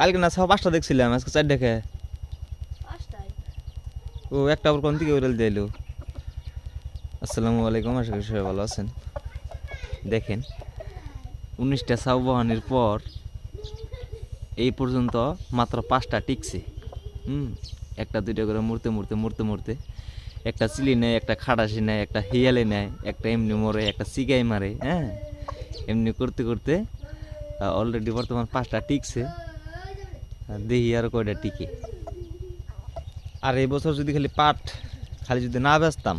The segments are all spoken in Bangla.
কালকে না 5টা দেখছিলাম, আজকে 4 দেখে। ও একটা আবার কোন থেকে উড়াল দিলো। আসসালামু আলাইকুম, আশা করি সবাই ভালো আছেন। দেখেন 19টা ছাউ বহানির পর এই পর্যন্ত মাত্র 5টা টিকছে। একটা দুইটা করে মুড়তে একটা চিলি নেয়, একটা খাটাসি নেয়, একটা হিয়ালে নেয়, একটা এমনি মরে, একটা চিগাই মারে। হ্যাঁ, এমনি করতে অলরেডি বর্তমান 5টা টিকছে। দেখি আর কয়টা টিকে। আর এই বছর যদি খালি যদি না বেচতাম,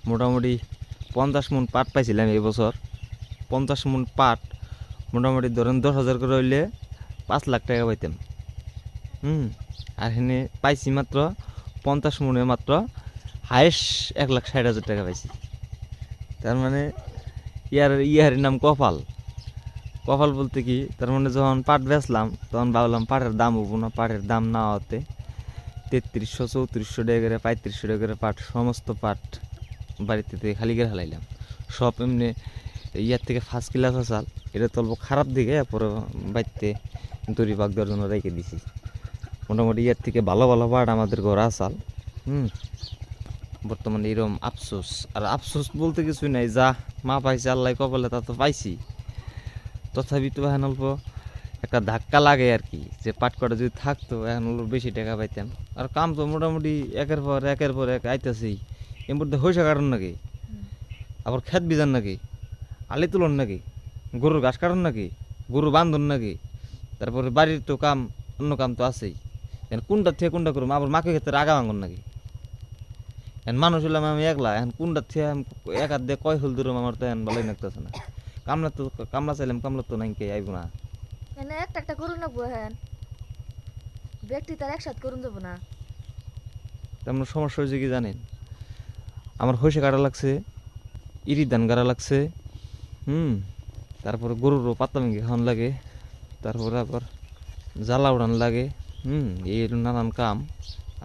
মোটামুটি 50 মণ পাট পাইছিলাম এই বছর। 50 মণ পাট মোটামুটি ধরেন 10,000 করে হইলে 5 লাখ টাকা পাইতাম। আর এখানে পাইছি মাত্র 50 মণে মাত্র হায়েস্ট 1,60,000 টাকা পাইছি। তার মানে ইয়ার নাম কপাল বলতে কি, তার মানে যখন পাট বেচলাম তখন ভাবলাম পাটের দাম হবো না। পাটের দাম না হতে 3300-3400 টাকা করে 3500 টাকা করে পাট, সমস্ত পাট বাড়িতে থেকে খালি করে হালাইলাম। সব এমনি ইয়ার থেকে ফার্স্ট ক্লাস আসাল, এটা তো অল্প খারাপ দিকে, পরে বাড়িতে দড়ি বাগ দেওয়ার জন্য রেখে দিছি। মোটামুটি ইয়ার থেকে ভালো পাট আমাদের ঘরে আসাল। বর্তমানে এরকম আফসোস, আর আফসোস বলতে কিছুই নাই। যা মা পাইছে আল্লাহ কপালে তা তো পাইছি। তথাপি তো এখন অল্প একটা ধাক্কা লাগে আর কি, যে পাট কটা যদি থাকতো এখন অল্প বেশি টাকা পাইতাম। আর কাম তো মোটামুটি একের পর এক আইতেছেই। এর মধ্যে হইসা কাটন নাকি, আবার ক্ষেত বিজান নাকি, আলি তুলন নাকি, গরুর ঘাস কাটন নাকি, গরু বান্ধন নাকি, তারপরে বাড়ির তো কাম, অন্য কাম তো আছেই। কোনটা থেকে কোনটা করুম, আবার মাকে ক্ষেত্রে আগা ভাঙন নাকি। এখন মানুষ হইলাম আমি একলা, এখন কোনটা থেকে এক হাত দিয়ে কয় ফুল দূরম, আমার তো এখন ভালোই লাগতেছে না। কামলা চাইলাম, কামলা তো নাই কে আইব না। একটা করুন না বহেন ব্যক্তি তার একসাথে করুন যাব না। তেমন সমস্যা হয়েছে কি জানেন, আমার হইসে কাটা লাগছে, ইরি ধান গাড়া লাগছে, তারপরে গরুরও পাতা ভেঙে খাওয়ান লাগে, তারপরে আবার জ্বালা উড়ান লাগে। এই নানান কাম,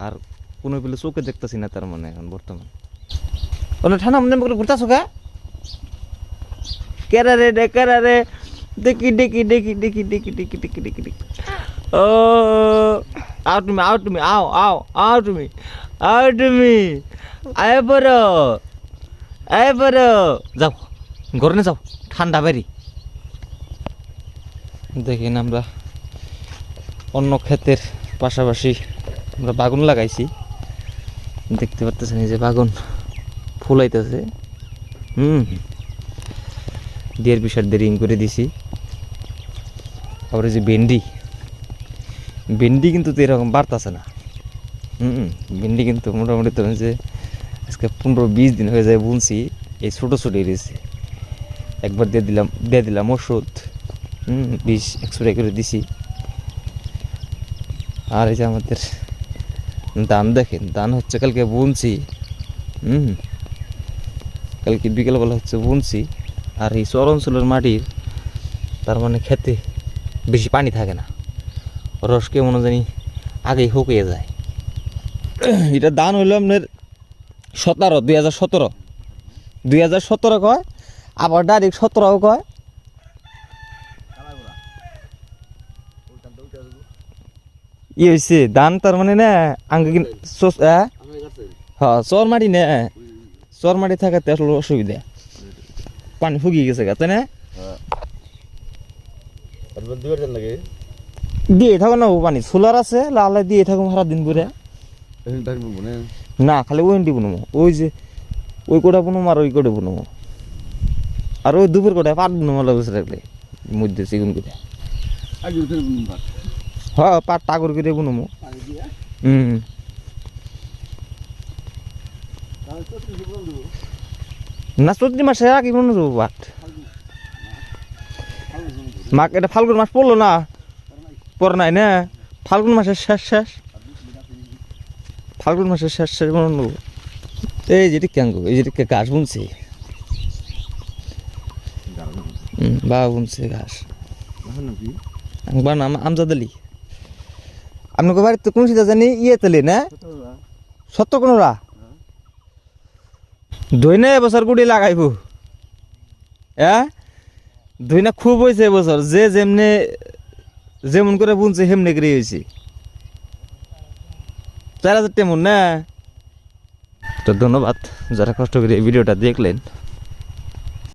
আর কোনো পেলে চোখে দেখতেছি না। তার মানে এখন বর্তমান ঠান্ডা মনে করে ঘুরতেছো গা, কেরারে দেখি ও তুমি আয় বড় যাও ঘরে না, যাও ঠান্ডা বাড়ি। দেখেন আমরা অন্য ক্ষেতের পাশাপাশি আমরা বাগুন লাগাইছি, দেখতে পারতেছেন এই যে বাগুন ফুলাইতেছে। দেড় বিশার রিং করে দিছি। আবার এই যে ভেন্ডি কিন্তু তো এরকম বাড়তেছে না। ভেন্ডি কিন্তু মোটামুটি তো যে আজকে 15-20 দিন হয়ে যায় বুনছি, এই ছোটো রয়েছে। একবার দিয়ে দিলাম ওষুধ, 20 স্প্রে করে দিছি। আর এই যে আমাদের ধান দেখেন, ধান হচ্ছে কালকে বুনছি, কালকে বিকেলবেলা হচ্ছে বুনছি। আর এই চর অঞ্চলের মাটির তার মানে খেতে বেশি পানি থাকে না, রস কেমন জানি আগেই শুকিয়ে যায়। এটা ধান হইল আপনার 2017 কয়, আবার ডাইরেক্ট 17 কয়। ই হয়েছে ধান তার মানে না আগে চর মাটি না, চর মাটি থাকাতে আসলে অসুবিধা, পানি শুকিয়ে গেছে গা, তাই না? দিয়ে থাকো না পানি, সোলার আছে লাল দিয়ে থাকো সারাদিন ঘুরে। না খালি ওইটি বুনবো, ওই যে ওই কোটা বুনবো আর ওই কোটে বুনবো, আর ওই দুপুর কোটায় পাট বুনবো বসে রাখলে মধ্যে চিগুন করে। হ্যাঁ পাট টাগর করে বুনবো। না 14 মাসে আগে বুনে দেবো পাট। মাক এটা ফাল্গুন মাস পড়লো না, পর নাই না, ফাল্গুন মাসের শেষ ফাল্গুন মাসের শেষ বুনে নেবো। এই যেটি ক্যাঙ্গো, এই যেটি ঘাস বুনছে, বাবা বুনছে ঘাস। নাম আমজাদ আলী। আপনাকে বাড়িতে কোন সিধা জানি ইয়ে তেলে না 17 ধইনা এবছর গুড়ি লাগাইব। হ্যাঁ ধইনা খুব হয়েছে এবছর, যে যেমনি যেমন করে বুনছে হেমনে করে হয়েছে 4,000 তেমন না। তো ধন্যবাদ যারা কষ্ট করে এই ভিডিওটা দেখলেন।